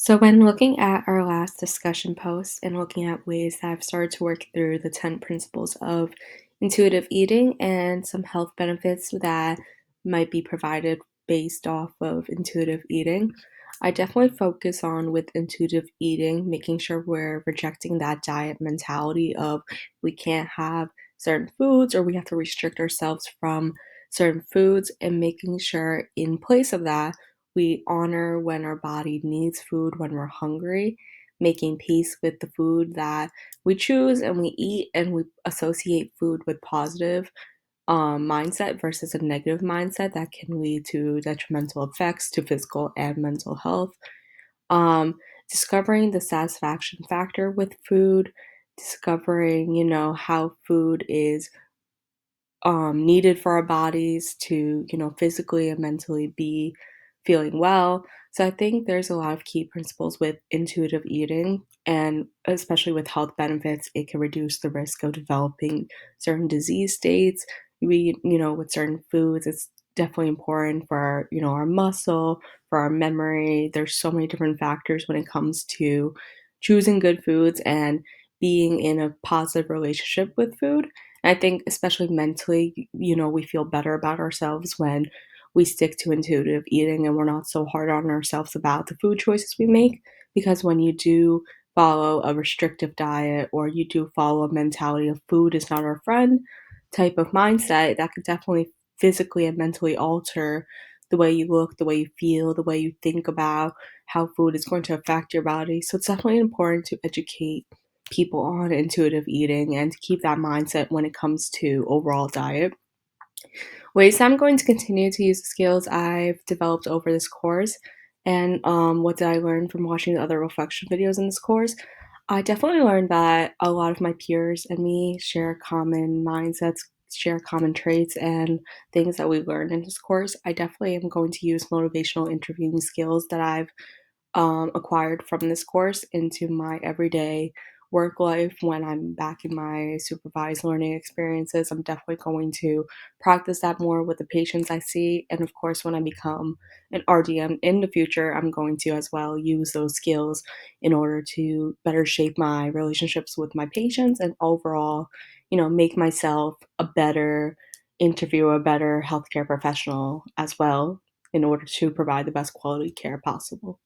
So, when looking at our last discussion post and looking at ways that I've started to work through the 10 principles of intuitive eating and some health benefits that might be provided based off of intuitive eating, I definitely focus on with intuitive eating, making sure we're rejecting that diet mentality of we can't have certain foods or we have to restrict ourselves from certain foods, and making sure in place of that we honor when our body needs food when we're hungry, making peace with the food that we choose and we eat, and we associate food with positive mindset versus a negative mindset that can lead to detrimental effects to physical and mental health. Um, Discovering the satisfaction factor with food, discovering, how food is needed for our bodies to, physically and mentally be feeling well. So I think there's a lot of key principles with intuitive eating, and especially with health benefits, it can reduce the risk of developing certain disease states. With certain foods, it's definitely important for our, our muscle, for our memory. There's so many different factors when it comes to choosing good foods and being in a positive relationship with food. I think especially mentally, we feel better about ourselves when we stick to intuitive eating and we're not so hard on ourselves about the food choices we make. Because when you do follow a restrictive diet or you do follow a mentality of food is not our friend type of mindset, that could definitely physically and mentally alter the way you look, the way you feel, the way you think about how food is going to affect your body. So it's definitely important to educate people on intuitive eating and to keep that mindset when it comes to overall diet. Ways that I'm going to continue to use the skills I've developed over this course, and what did I learn from watching the other reflection videos in this course? I definitely learned that a lot of my peers and me share common mindsets, share common traits, and things that we've learned in this course. I definitely am going to use motivational interviewing skills that I've acquired from this course into my everyday work life when I'm back in my supervised learning experiences. I'm definitely going to practice that more with the patients I see. And of course, when I become an RDM in the future, I'm going to as well use those skills in order to better shape my relationships with my patients and overall, make myself a better interviewer, a better healthcare professional as well in order to provide the best quality care possible.